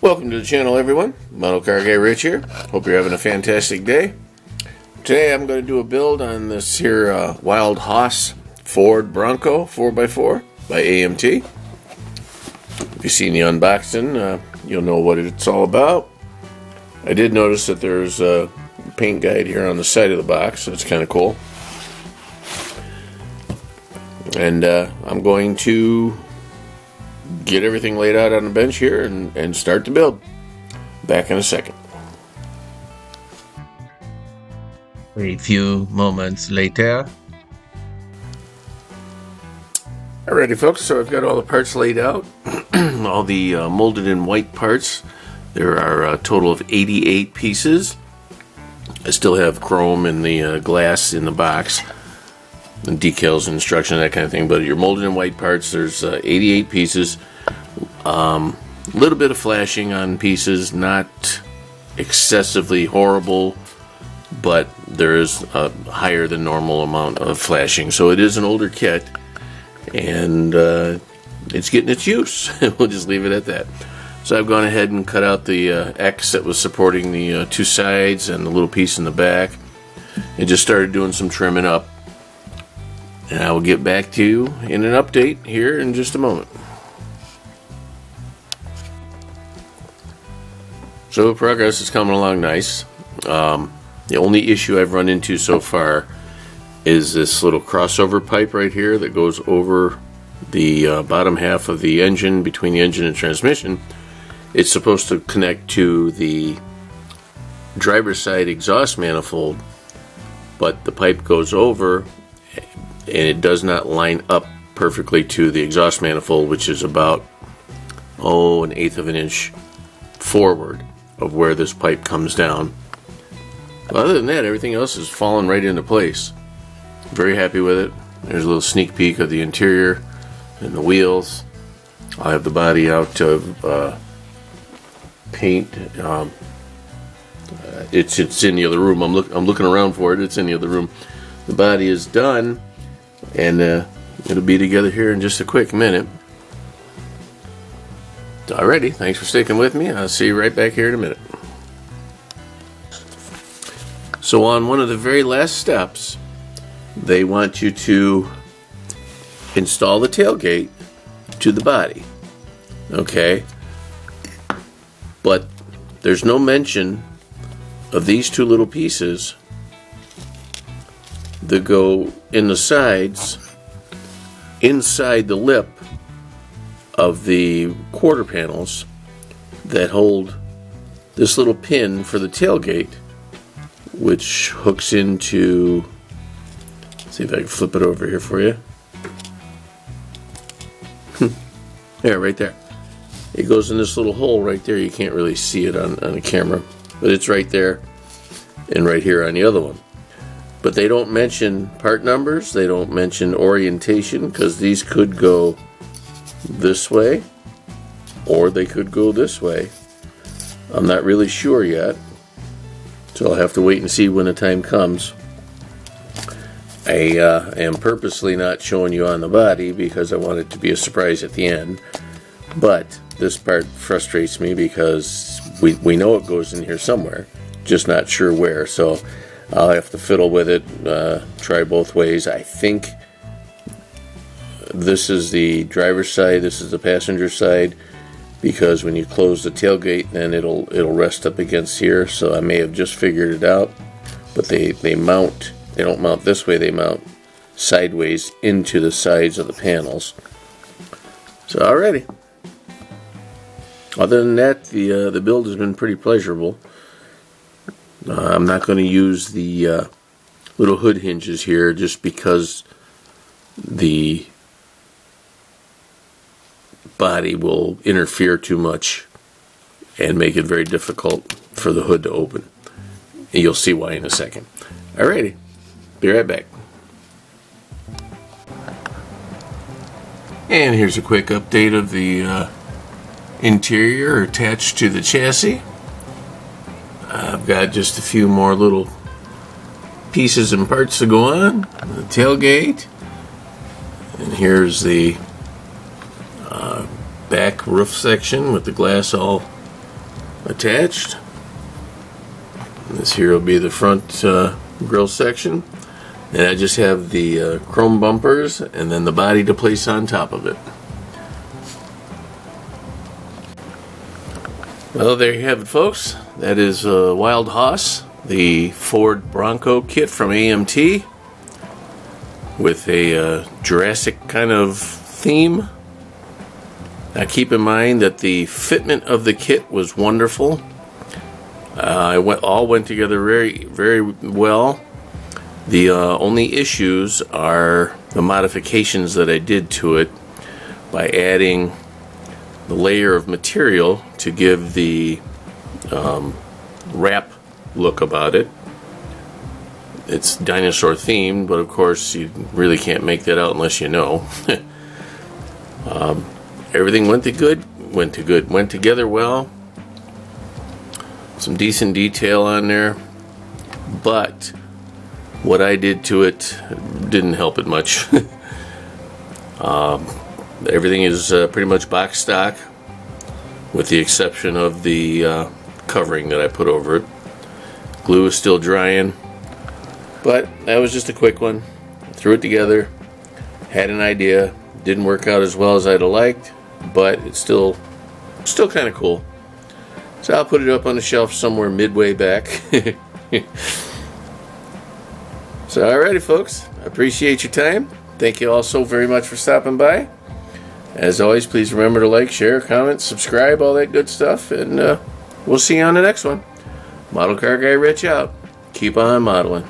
Welcome to the channel, everyone. Model Car Guy Rich here. Hope you're having a fantastic day. Today I'm going to do a build on this here Wild Hoss Ford Bronco 4x4 by AMT. If you've seen the unboxing, you'll know what it's all about. I did notice that there's a paint guide here on the side of the box, so it's kind of cool. And I'm going to get everything laid out on the bench here and start the build. Back in a second. A few moments later. Alrighty folks, so I've got all the parts laid out. All the molded in white parts. There are a total of 88 pieces. I still have chrome in the glass in the box. And decals and instruction, that kind of thing. But your molded in white parts, there's 88 pieces. A little bit of flashing on pieces, not excessively horrible, but there is a higher than normal amount of flashing. So it is an older kit, and it's getting its use. We'll just leave it at that. So I've gone ahead and cut out the X that was supporting the two sides and the little piece in the back, and just started doing some trimming up. And I will get back to you in an update here in just a moment. So progress is coming along nice. The only issue I've run into so far is this little crossover pipe right here that goes over the bottom half of the engine, between the engine and transmission. It's supposed to connect to the driver's side exhaust manifold, but the pipe goes over and it does not line up perfectly to the exhaust manifold, which is about 1/8 of an inch forward of where this pipe comes down. But other than that, everything else is falling right into place. Very happy with it. There's a little sneak peek of the interior and the wheels. I'll have the body out of paint. It's in the other room. I'm looking around for it. It's in the other room. The body is done, and it'll be together here in just a quick minute. Alrighty, thanks for sticking with me. I'll see you right back here in a minute. So on one of the very last steps, they want you to install the tailgate to the body. Okay? But there's no mention of these two little pieces that go in the sides, inside the lip of the quarter panels that hold this little pin for the tailgate, which hooks into, see if I can flip it over here for you. There, right there. It goes in this little hole right there. You can't really see it on the camera, but it's right there and right here on the other one. But they don't mention part numbers. They don't mention orientation, because these could go this way or they could go this way. I'm not really sure yet, so I'll have to wait and see when the time comes. I am purposely not showing you on the body because I want it to be a surprise at the end. But this part frustrates me because we know it goes in here somewhere, just not sure where. So I'll have to fiddle with it, try both ways. I think this is the driver's side, this is the passenger side, because when you close the tailgate, then it'll rest up against here. So I may have just figured it out, but they don't mount this way, they mount sideways into the sides of the panels. So alrighty. Other than that, the build has been pretty pleasurable. I'm not going to use the little hood hinges here just because the body will interfere too much and make it very difficult for the hood to open. And you'll see why in a second. Alrighty, be right back. And here's a quick update of the interior attached to the chassis. I've got just a few more little pieces and parts to go on. The tailgate. And here's the back roof section with the glass all attached. This here will be the front grill section, and I just have the chrome bumpers and then the body to place on top of it. Well, there you have it, folks. That is Wild Hoss, the Ford Bronco kit from AMT, with a Jurassic kind of theme. Now keep in mind that the fitment of the kit was wonderful. All went together very, very well. The only issues are the modifications that I did to it by adding the layer of material to give the wrap look about it. It's dinosaur themed, but of course you really can't make that out unless you know. Everything went together well. Some decent detail on there, but what I did to it didn't help it much. Everything is pretty much box stock, with the exception of the covering that I put over it. Glue is still drying, but that was just a quick one. Threw it together, had an idea. Didn't work out as well as I'd have liked, but it's still kind of cool. So I'll put it up on the shelf somewhere midway back. So alrighty, folks, I appreciate your time. Thank you all so very much for stopping by. As always, please remember to like, share, comment, subscribe, all that good stuff, and we'll see you on the next one. Model Car Guy Rich out. Keep on modeling.